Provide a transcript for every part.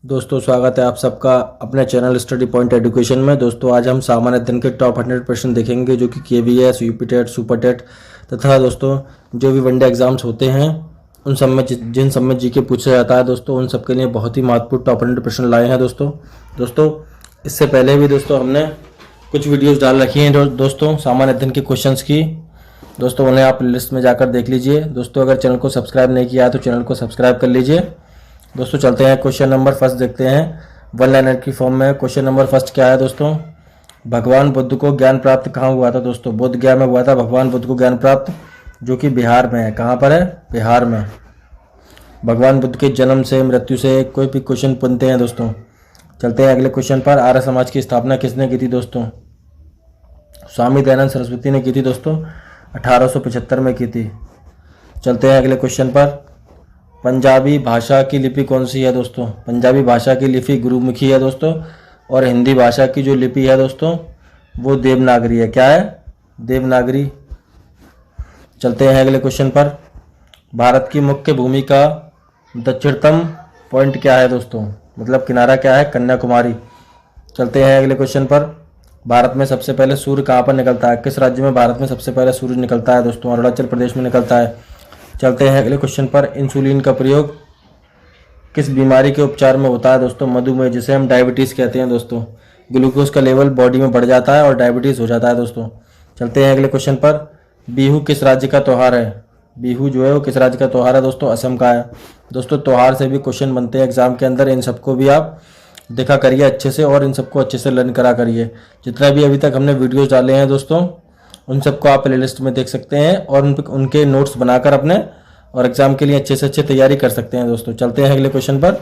दोस्तों स्वागत है आप सबका अपने चैनल स्टडी पॉइंट एजुकेशन में। दोस्तों आज हम सामान्य अध्ययन के टॉप 100 प्रश्न देखेंगे जो कि KVS, UP TET, super TET तथा दोस्तों जो भी वनडे एग्जाम्स होते हैं उन सब में जिन सब में जीके पूछा जाता है दोस्तों उन सब के लिए बहुत ही महत्वपूर्ण टॉप 100 प्रश्न लाए हैं दोस्तों इससे पहले भी दोस्तों हमने कुछ वीडियोज़ डाल रखी हैं दोस्तों सामान्य अध्ययन के क्वेश्चन की। दोस्तों उन्हें आप लिस्ट में जाकर देख लीजिए। दोस्तों अगर चैनल को सब्सक्राइब नहीं किया है तो चैनल को सब्सक्राइब कर लीजिए। दोस्तों चलते हैं क्वेश्चन नंबर फर्स्ट देखते हैं। वन लाइनर की फॉर्म में क्वेश्चन नंबर फर्स्ट क्या है दोस्तों? भगवान बुद्ध को ज्ञान प्राप्त कहाँ हुआ था दोस्तों? बोध गया में हुआ था भगवान बुद्ध को ज्ञान प्राप्त, जो कि बिहार में है। कहाँ पर है? बिहार में। भगवान बुद्ध के जन्म से मृत्यु से कोई भी क्वेश्चन पूछते हैं दोस्तों। चलते हैं अगले क्वेश्चन पर। आर्य समाज की स्थापना किसने की थी दोस्तों? स्वामी दयानंद सरस्वती ने की थी दोस्तों, 1875 में की थी। चलते हैं अगले क्वेश्चन पर। पंजाबी भाषा की लिपि कौन सी है दोस्तों? पंजाबी भाषा की लिपि गुरुमुखी है दोस्तों, और हिंदी भाषा की जो लिपि है दोस्तों वो देवनागरी है। क्या है? देवनागरी। चलते हैं अगले क्वेश्चन पर। भारत की मुख्य भूमि का दक्षिणतम पॉइंट क्या है दोस्तों? मतलब किनारा क्या है? कन्याकुमारी। चलते हैं अगले क्वेश्चन पर। भारत में सबसे पहले सूर्य कहाँ पर निकलता है? किस राज्य में भारत में सबसे पहले सूर्य निकलता है दोस्तों? अरुणाचल प्रदेश में निकलता है। चलते हैं अगले क्वेश्चन पर। इंसुलिन का प्रयोग किस बीमारी के उपचार में होता है दोस्तों? मधुमेह, जिसे हम डायबिटीज़ कहते हैं दोस्तों। ग्लूकोज का लेवल बॉडी में बढ़ जाता है और डायबिटीज़ हो जाता है दोस्तों। चलते हैं अगले क्वेश्चन पर। बिहू किस राज्य का त्यौहार है? बिहू जो है वो किस राज्य का त्यौहार है दोस्तों? असम का है। दोस्तों त्यौहार से भी क्वेश्चन बनते हैं एग्जाम के अंदर, इन सबको भी आप देखा करिए अच्छे से और इन सबको अच्छे से लर्न करा करिए। जितना भी अभी तक हमने वीडियोज़ डाले हैं दोस्तों उन सबको आप प्लेलिस्ट में देख सकते हैं और उनके नोट्स बनाकर अपने और एग्जाम के लिए अच्छे से अच्छे तैयारी कर सकते हैं दोस्तों। चलते हैं अगले क्वेश्चन पर।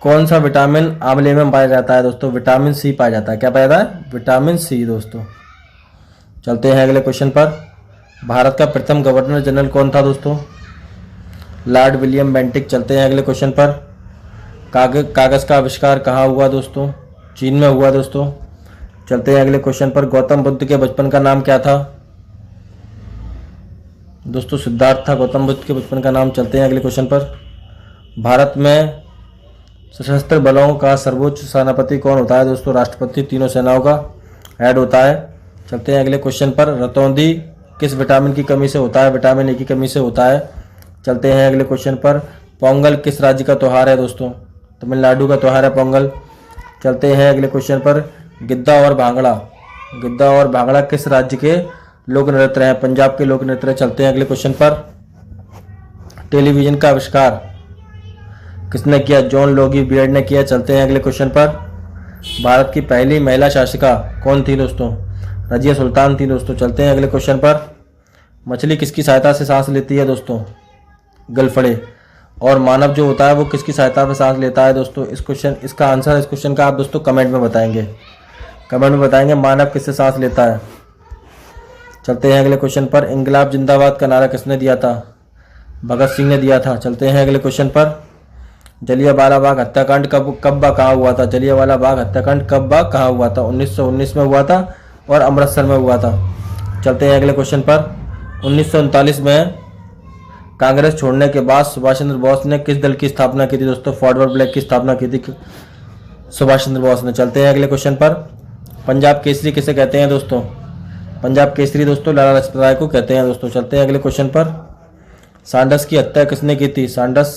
कौन सा विटामिन आंवले में पाया जाता है दोस्तों? विटामिन सी पाया जाता है। क्या पाया जाता है? विटामिन सी दोस्तों। चलते हैं अगले क्वेश्चन पर। भारत का प्रथम गवर्नर जनरल कौन था दोस्तों? Lord William Bentinck. चलते हैं अगले क्वेश्चन पर। कागज़ का आविष्कार कहाँ हुआ दोस्तों? चीन में हुआ दोस्तों। चलते हैं अगले क्वेश्चन पर। गौतम बुद्ध के बचपन का नाम क्या था दोस्तों? सिद्धार्थ था गौतम बुद्ध के बचपन का नाम। चलते हैं अगले क्वेश्चन पर। भारत में सशस्त्र बलों का सर्वोच्च सेनापति कौन होता है दोस्तों? राष्ट्रपति तीनों सेनाओं का हेड होता है। चलते हैं अगले क्वेश्चन पर। रतौंधी किस विटामिन की कमी से होता है? विटामिन ए की कमी से होता है। चलते हैं अगले क्वेश्चन पर। पोंगल किस राज्य का त्यौहार है दोस्तों? तमिलनाडु का त्यौहार है पोंगल। चलते हैं अगले क्वेश्चन पर। गिद्दा और भांगड़ा किस राज्य के लोक नृत्य हैं? पंजाब के लोक नृत्य। चलते हैं अगले क्वेश्चन पर। टेलीविजन का आविष्कार किसने किया? जॉन लोगी बियर्ड ने किया। चलते हैं अगले क्वेश्चन पर। भारत की पहली महिला शासिका कौन थी दोस्तों? रजिया सुल्तान थी दोस्तों। चलते हैं अगले क्वेश्चन पर। मछली किसकी सहायता से सांस लेती है दोस्तों? गलफड़े। और मानव जो होता है वो किसकी सहायता से सांस लेता है दोस्तों? इसका आंसर इस क्वेश्चन का आप दोस्तों कमेंट में बताएंगे मानव किससे सांस लेता है। चलते हैं अगले क्वेश्चन पर। इंकलाब जिंदाबाद का नारा किसने दिया था? भगत सिंह ने दिया था। चलते हैं अगले क्वेश्चन पर। जलियांवाला बाग हत्याकांड कब कहाँ हुआ था? जलियांवाला बाग हत्याकांड कब कहाँ हुआ था? 1919 में हुआ था और अमृतसर में हुआ था। चलते हैं अगले क्वेश्चन पर। 1939 में कांग्रेस छोड़ने के बाद सुभाष चंद्र बोस ने किस दल की स्थापना की थी दोस्तों? फॉरवर्ड ब्लॉक की स्थापना की थी सुभाष चंद्र बोस ने। चलते हैं अगले क्वेश्चन पर। पंजाब केसरी किसे कहते हैं दोस्तों? पंजाब केसरी दोस्तों लाला लाजपत राय को कहते हैं दोस्तों। चलते हैं अगले क्वेश्चन पर। सांडस की हत्या किसने की थी? सांडस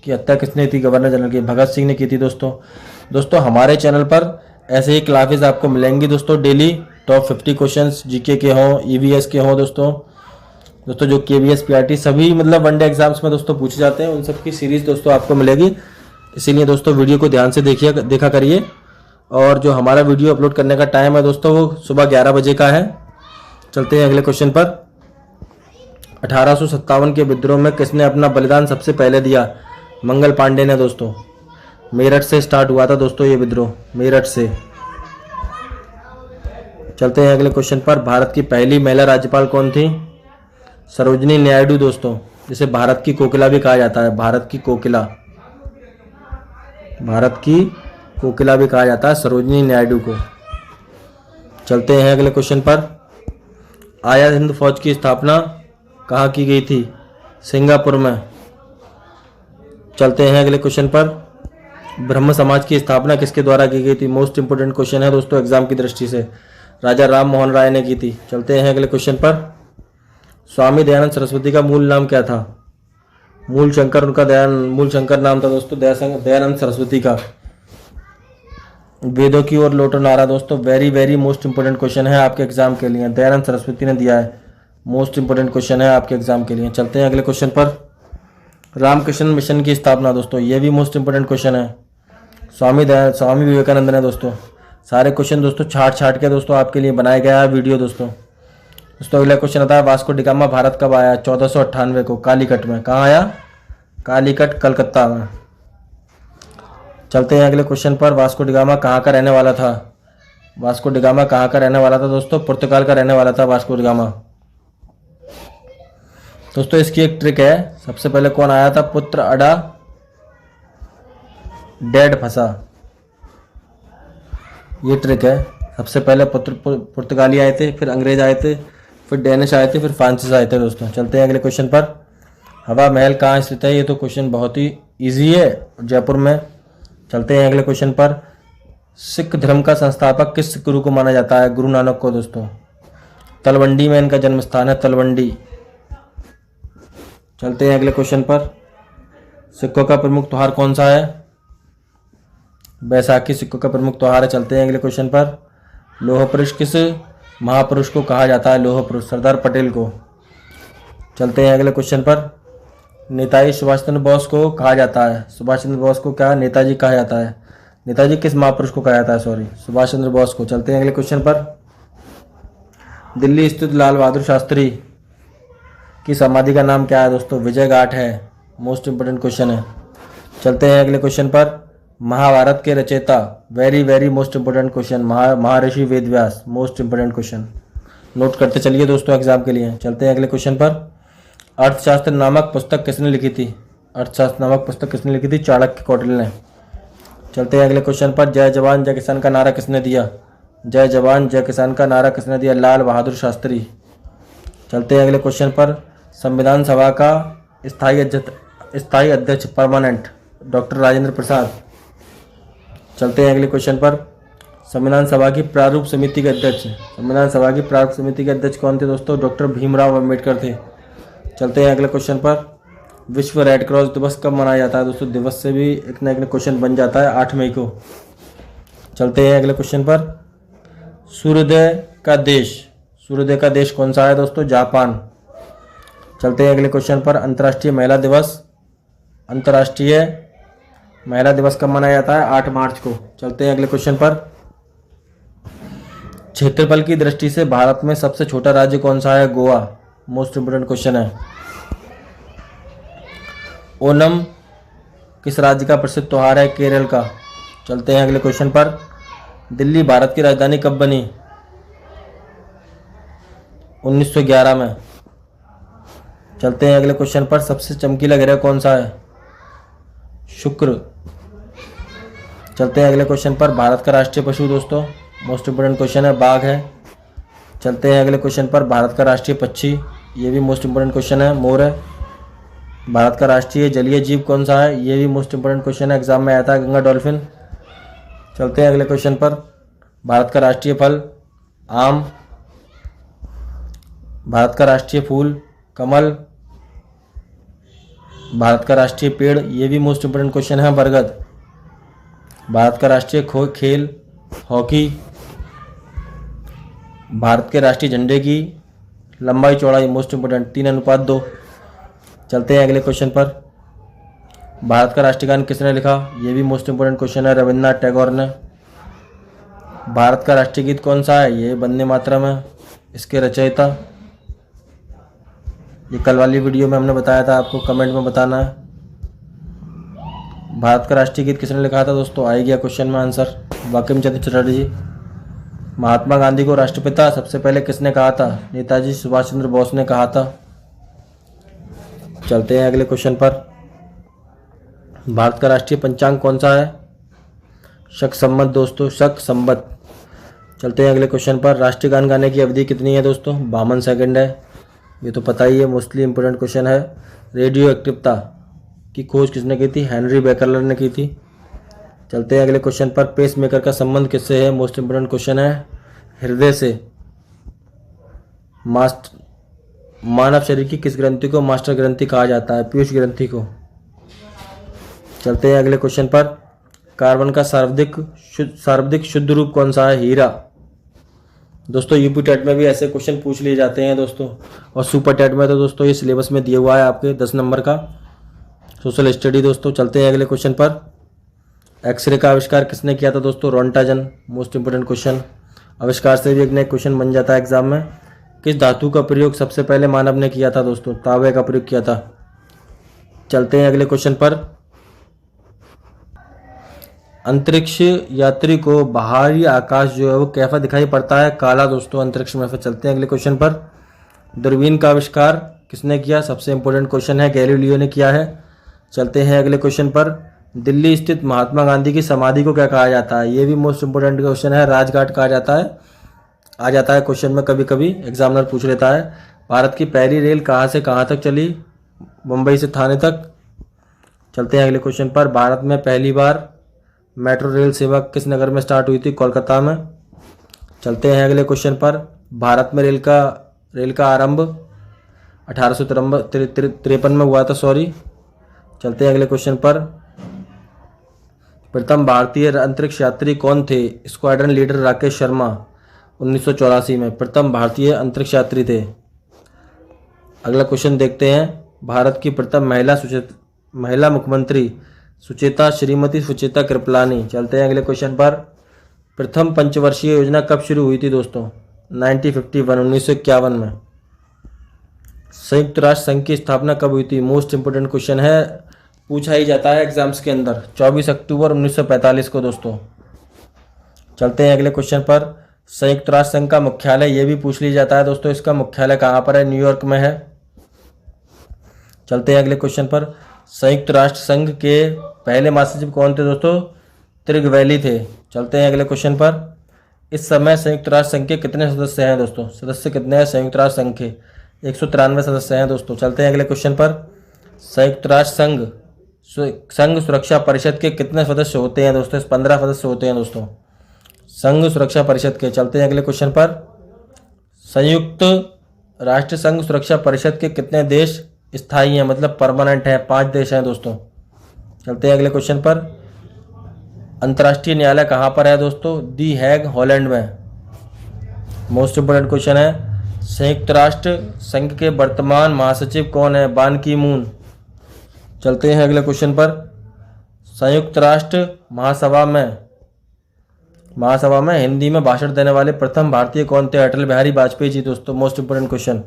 की हत्या किसने की? गवर्नर जनरल की भगत सिंह ने की थी दोस्तों हमारे चैनल पर ऐसे ही क्लासेज आपको मिलेंगी दोस्तों डेली। टॉप 50 क्वेश्चंस जीके के हों, ईवीएस के हों दोस्तों जो केवीएस पीआरटी सभी मतलब वनडे एग्जाम्स में दोस्तों पूछे जाते हैं उन सब की सीरीज दोस्तों आपको मिलेगी। इसीलिए दोस्तों वीडियो को ध्यान से देखा करिए। और जो हमारा वीडियो अपलोड करने का टाइम है दोस्तों वो सुबह 11 बजे का है। चलते हैं अगले क्वेश्चन पर। 1857 के विद्रोह में किसने अपना बलिदान सबसे पहले दिया? मंगल पांडे ने दोस्तों। मेरठ से स्टार्ट हुआ था दोस्तों ये विद्रोह, मेरठ से। चलते हैं अगले क्वेश्चन पर। भारत की पहली महिला राज्यपाल कौन थी? सरोजिनी नायडू दोस्तों, जिसे भारत की कोकिला भी कहा जाता है। भारत की कोकिला भी कहा जाता है सरोजिनी नायडू को। चलते हैं अगले क्वेश्चन पर। आजाद हिंद फौज की स्थापना कहाँ की गई थी? सिंगापुर में। चलते हैं अगले क्वेश्चन पर। ब्रह्म समाज की स्थापना किसके द्वारा की गई थी? मोस्ट इंपोर्टेंट क्वेश्चन है दोस्तों एग्जाम की दृष्टि से। राजा राम मोहन राय ने की थी। चलते हैं अगले क्वेश्चन पर। स्वामी दयानंद सरस्वती का मूल नाम क्या था? मूल शंकर नाम था दोस्तों दयानंद सरस्वती का। वेदों की ओर लौटो नारा दोस्तों very very most important question है आपके एग्जाम के लिए, दयानंद सरस्वती ने दिया है। मोस्ट इंपोर्टेंट क्वेश्चन है आपके एग्जाम के लिए। चलते हैं अगले क्वेश्चन पर। रामकृष्ण मिशन की स्थापना दोस्तों, ये भी मोस्ट इंपोर्टेंट क्वेश्चन है। स्वामी विवेकानंद ने दोस्तों। सारे क्वेश्चन दोस्तों छाट के दोस्तों आपके लिए बनाया गया है वीडियो दोस्तों। अगला क्वेश्चन आता है वास्को डिगामा भारत कब आया? 1498 को कालीकट में। कहाँ आया? कालीकट कलकत्ता में। चलते हैं अगले क्वेश्चन पर। वास्को डिगामा कहाँ का रहने वाला था? वास्को डिगामा कहाँ का रहने वाला था दोस्तों? पुर्तगाल का रहने वाला था वास्को डिगामा। दोस्तों इसकी एक ट्रिक है। सबसे पहले कौन आया था? पुत्र अड़ा डेड फंसा, ये ट्रिक है। सबसे पहले पुर्तगाली आए थे, फिर अंग्रेज आए थे, फिर डेनिश आए थे, फिर फ्रांसीसी आए थे दोस्तों। चलते हैं अगले क्वेश्चन पर। हवा महल कहाँ स्थित है? ये तो क्वेश्चन बहुत ही इजी है, जयपुर में। चलते हैं अगले क्वेश्चन पर। सिख धर्म का संस्थापक किस गुरु को माना जाता है? गुरु नानक को दोस्तों। तलवंडी में इनका जन्म स्थान है, तलवंडी। चलते हैं अगले क्वेश्चन पर। सिखों का प्रमुख त्योहार कौन सा है? बैसाखी सिखों का प्रमुख त्योहार है। चलते हैं अगले क्वेश्चन पर। लौह पुरुष किस महापुरुष को कहा जाता है? लौह पुरुष सरदार पटेल को। चलते हैं अगले क्वेश्चन पर। नेताजी सुभाष चंद्र बोस को कहा जाता है? सुभाष चंद्र बोस को क्या नेताजी कहा जाता है? नेताजी किस महापुरुष को कहा जाता है? सॉरी, सुभाष चंद्र बोस को। चलते हैं अगले क्वेश्चन पर। दिल्ली स्थित लाल बहादुर शास्त्री की समाधि का नाम क्या है दोस्तों? विजय घाट है। मोस्ट इंपोर्टेंट क्वेश्चन है। चलते हैं अगले क्वेश्चन पर। महाभारत के रचयिता, very very most important question, Maharshi Vedvyas. Most important question, note करते चलिए दोस्तों एग्जाम के लिए। चलते हैं अगले क्वेश्चन पर। अर्थशास्त्र नामक पुस्तक किसने लिखी थी? अर्थशास्त्र नामक पुस्तक किसने लिखी थी? चाणक्य कौटिल्य ने। चलते हैं अगले क्वेश्चन पर। जय जवान जय किसान का नारा किसने दिया? जय जवान जय किसान का नारा किसने दिया? लाल बहादुर शास्त्री। चलते हैं अगले क्वेश्चन पर। संविधान सभा का स्थायी अध्यक्ष परमानेंट, डॉक्टर राजेंद्र प्रसाद। चलते हैं अगले क्वेश्चन पर। संविधान सभा की प्रारूप समिति के अध्यक्ष, संविधान सभा की प्रारूप समिति के अध्यक्ष कौन थे दोस्तों? डॉक्टर भीमराव अम्बेडकर थे। चलते हैं अगले क्वेश्चन पर। विश्व रेड क्रॉस दिवस कब मनाया जाता है दोस्तों? दिवस से भी एक ना एक क्वेश्चन बन जाता है, 8 मई को। चलते हैं अगले क्वेश्चन पर। सूर्योदय का देश कौन सा है दोस्तों? जापान। चलते हैं अगले क्वेश्चन पर। अंतर्राष्ट्रीय महिला दिवस कब मनाया जाता है? 8 मार्च को। चलते हैं अगले क्वेश्चन पर। क्षेत्रफल की दृष्टि से भारत में सबसे छोटा राज्य कौन सा है? गोवा। मोस्ट इंपोर्टेंट क्वेश्चन है। ओनम किस राज्य का प्रसिद्ध त्योहार है? केरल का। चलते हैं अगले क्वेश्चन पर। दिल्ली भारत की राजधानी कब बनी? 1911 में। चलते हैं अगले क्वेश्चन पर। सबसे चमकीला ग्रह कौन सा है? शुक्र। चलते हैं अगले क्वेश्चन पर। भारत का राष्ट्रीय पशु दोस्तों, मोस्ट इंपोर्टेंट क्वेश्चन है, बाघ है। चलते हैं अगले क्वेश्चन पर। भारत का राष्ट्रीय पक्षी, ये भी मोस्ट इंपोर्टेंट क्वेश्चन है, मोर है। भारत का राष्ट्रीय जलीय जीव कौन सा है? ये भी मोस्ट इंपोर्टेंट क्वेश्चन है, एग्जाम में आया था, गंगा डॉल्फिन। चलते हैं अगले क्वेश्चन पर। भारत का राष्ट्रीय फल आम। भारत का राष्ट्रीय फूल कमल। भारत का राष्ट्रीय पेड़, ये भी मोस्ट इंपोर्टेंट क्वेश्चन है, बरगद। भारत का राष्ट्रीय खेल हॉकी। भारत के राष्ट्रीय झंडे की लंबाई चौड़ाई, मोस्ट इंपोर्टेंट 3:2। चलते हैं अगले क्वेश्चन पर। भारत का राष्ट्रीय गान किसने लिखा? ये भी मोस्ट इंपोर्टेंट क्वेश्चन है, रविन्द्रनाथ टैगोर ने। भारत का राष्ट्रीय गीत कौन सा है? ये वंदे मातरम है। इसके रचयिता, ये कल वाली वीडियो में हमने बताया था, आपको कमेंट में बताना है। भारत का राष्ट्रीय गीत किसने लिखा था दोस्तों? आ गया क्वेश्चन में आंसर, बंकिम चंद्र चटर्जी जी। महात्मा गांधी को राष्ट्रपिता सबसे पहले किसने कहा था? नेताजी सुभाष चंद्र बोस ने कहा था। चलते हैं अगले क्वेश्चन पर। भारत का राष्ट्रीय पंचांग कौन सा है? शक संवत दोस्तों, शक संवत। चलते हैं अगले क्वेश्चन पर। राष्ट्रीय गान गाने की अवधि कितनी है दोस्तों? 52 सेकंड है, ये तो पता ही है, मोस्टली इंपोर्टेंट क्वेश्चन है। रेडियो एक्टिवता की खोज किसने की थी? हेनरी बेकरलर ने की थी। चलते हैं अगले क्वेश्चन पर। पेस मेकर का संबंध किससे है? मोस्ट इंपोर्टेंट क्वेश्चन है। हृदय से। मानव शरीर की किस ग्रंथि को मास्टर ग्रंथि कहा जाता है? पीयूष ग्रंथि को। चलते हैं अगले क्वेश्चन पर। कार्बन का सर्वाधिक शुद्ध रूप कौन सा है? हीरा। दोस्तों यूपी टेट में भी ऐसे क्वेश्चन पूछ लिए जाते हैं दोस्तों, और सुपर टेट में तो दोस्तों ये सिलेबस में दिया हुआ है आपके 10 नंबर का सोशल स्टडी। दोस्तों चलते हैं अगले क्वेश्चन पर। एक्सरे का आविष्कार किसने किया था? दोस्तों रोंटाजन। Most important question. आविष्कार से भी एक नया क्वेश्चन बन जाता है एग्जाम में। किस धातु का प्रयोग सबसे पहले मानव ने किया था? दोस्तों तांबे का प्रयोग किया था। चलते हैं अगले क्वेश्चन पर। अंतरिक्ष यात्री को बाहरी आकाश जो है वो कैसा दिखाई पड़ता है? काला दोस्तों अंतरिक्ष में। फिर चलते हैं अगले क्वेश्चन पर। दूरबीन का आविष्कार किसने किया? सबसे इंपॉर्टेंट क्वेश्चन है, गैलीलियो ने किया है। चलते हैं अगले क्वेश्चन पर। दिल्ली स्थित महात्मा गांधी की समाधि को क्या कहा जाता है? ये भी मोस्ट इंपोर्टेंट क्वेश्चन है, राजघाट कहा जाता है। आ जाता है क्वेश्चन में, कभी कभी एग्जामिनर पूछ लेता है। भारत की पहली रेल कहाँ से कहाँ तक चली? मुंबई से थाने तक। चलते हैं अगले क्वेश्चन पर। भारत में पहली बार मेट्रो रेल सेवा किस नगर में स्टार्ट हुई थी? कोलकाता में। चलते हैं अगले क्वेश्चन पर। भारत में रेल का आरंभ 1853 में हुआ था। चलते हैं अगले क्वेश्चन पर। प्रथम भारतीय अंतरिक्ष यात्री कौन थे? स्क्वाड्रन लीडर राकेश शर्मा 1984 में प्रथम भारतीय अंतरिक्ष यात्री थे। अगला क्वेश्चन देखते हैं। भारत की प्रथम महिला मुख्यमंत्री श्रीमती सुचेता कृपलानी। चलते हैं अगले क्वेश्चन पर। प्रथम पंचवर्षीय योजना कब शुरू हुई थी? दोस्तों 1951 में। संयुक्त राष्ट्र संघ की स्थापना कब हुई थी? मोस्ट इंपोर्टेंट क्वेश्चन है, पूछा ही जाता है एग्जाम्स के अंदर। 24 अक्टूबर 1945 को दोस्तों। चलते हैं अगले क्वेश्चन पर। संयुक्त राष्ट्र संघ का मुख्यालय, ये भी पूछ लिया जाता है दोस्तों, इसका मुख्यालय कहाँ पर है? न्यूयॉर्क में है। चलते हैं अगले क्वेश्चन पर। संयुक्त राष्ट्र संघ के पहले महासचिव कौन थे? दोस्तों त्रिगवैली थे। चलते हैं अगले क्वेश्चन पर। इस समय संयुक्त राष्ट्र संघ के कितने सदस्य हैं? दोस्तों सदस्य कितने हैं संयुक्त राष्ट्र संघ के? 193 सदस्य हैं दोस्तों। चलते हैं अगले क्वेश्चन पर। संयुक्त राष्ट्र संघ सुरक्षा परिषद के कितने सदस्य होते हैं? दोस्तों 15 सदस्य होते हैं दोस्तों संघ सुरक्षा परिषद के। चलते हैं अगले क्वेश्चन पर। संयुक्त राष्ट्र संघ सुरक्षा परिषद के कितने देश स्थायी हैं, मतलब परमानेंट हैं? 5 देश हैं दोस्तों। चलते हैं अगले क्वेश्चन पर। अंतर्राष्ट्रीय न्यायालय कहाँ पर है? दोस्तों दी हैग, हॉलैंड में। मोस्ट इंपोर्टेंट क्वेश्चन है। संयुक्त राष्ट्र संघ के वर्तमान महासचिव कौन है? बान की मून। चलते हैं अगले क्वेश्चन पर। संयुक्त राष्ट्र महासभा में हिंदी में भाषण देने वाले प्रथम भारतीय कौन थे? अटल बिहारी वाजपेयी जी दोस्तों। Most important question.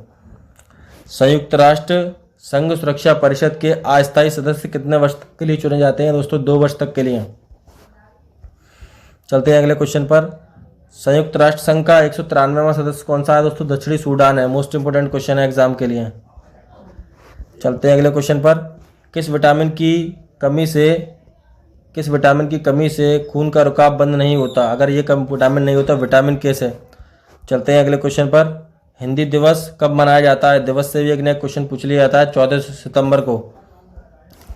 संयुक्त राष्ट्र संघ सुरक्षा परिषद के अस्थायी सदस्य कितने वर्ष तक के लिए चुने जाते हैं? दोस्तों 2 वर्ष तक के लिए। चलते हैं अगले क्वेश्चन पर। संयुक्त राष्ट्र संघ का 193वां सदस्य कौन सा है? दोस्तों दक्षिणी सूडान है। मोस्ट इंपोर्टेंट क्वेश्चन है एग्जाम के लिए। चलते हैं अगले क्वेश्चन पर। किस विटामिन की कमी से खून का रुकाव बंद नहीं होता? अगर ये विटामिन नहीं होता, विटामिन के से। चलते हैं अगले क्वेश्चन पर। हिंदी दिवस कब मनाया जाता है? दिवस से भी एक नया क्वेश्चन पूछ लिया जाता है 14 सितंबर को।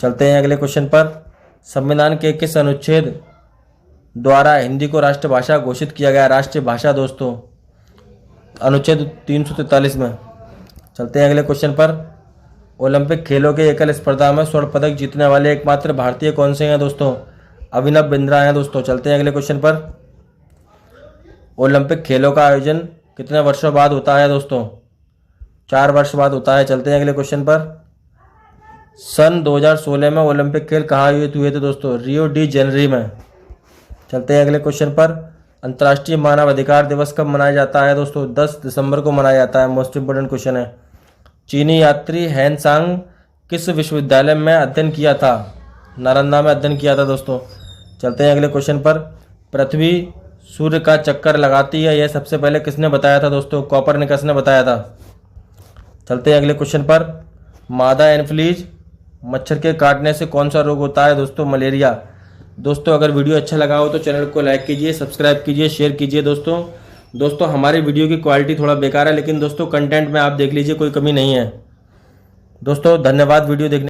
चलते हैं अगले क्वेश्चन पर। संविधान के किस अनुच्छेद द्वारा हिंदी को राष्ट्रभाषा घोषित किया गया? राष्ट्रीय भाषा दोस्तों अनुच्छेद 343 में। चलते हैं अगले क्वेश्चन पर। ओलंपिक खेलों के एकल स्पर्धा में स्वर्ण पदक जीतने वाले एकमात्र भारतीय कौन से हैं? दोस्तों अभिनव बिंद्रा हैं दोस्तों। चलते हैं अगले क्वेश्चन पर। ओलंपिक खेलों का आयोजन कितने वर्षों बाद होता है? दोस्तों 4 वर्ष बाद होता है। चलते हैं अगले क्वेश्चन पर। सन 2016 में ओलंपिक खेल कहाँ आयोजित हुए थे? दोस्तों रियो डी जेनेरो में। चलते हैं अगले क्वेश्चन पर। अंतर्राष्ट्रीय मानव अधिकार दिवस कब मनाया जाता है? दोस्तों 10 दिसंबर को मनाया जाता है। मोस्ट इंपोर्टेंट क्वेश्चन है। चीनी यात्री हैन सांग किस विश्वविद्यालय में अध्ययन किया था? नालंदा में अध्ययन किया था दोस्तों। चलते हैं अगले क्वेश्चन पर। पृथ्वी सूर्य का चक्कर लगाती है, यह सबसे पहले किसने बताया था? दोस्तों कोपरनिकस ने बताया था। चलते हैं अगले क्वेश्चन पर। मादा एनफ्लीज मच्छर के काटने से कौन सा रोग होता है? दोस्तों मलेरिया। दोस्तों अगर वीडियो अच्छा लगा हो तो चैनल को लाइक कीजिए, सब्सक्राइब कीजिए, शेयर कीजिए। दोस्तों हमारी वीडियो की क्वालिटी थोड़ा बेकार है, लेकिन दोस्तों कंटेंट में आप देख लीजिए कोई कमी नहीं है। दोस्तों धन्यवाद वीडियो देखने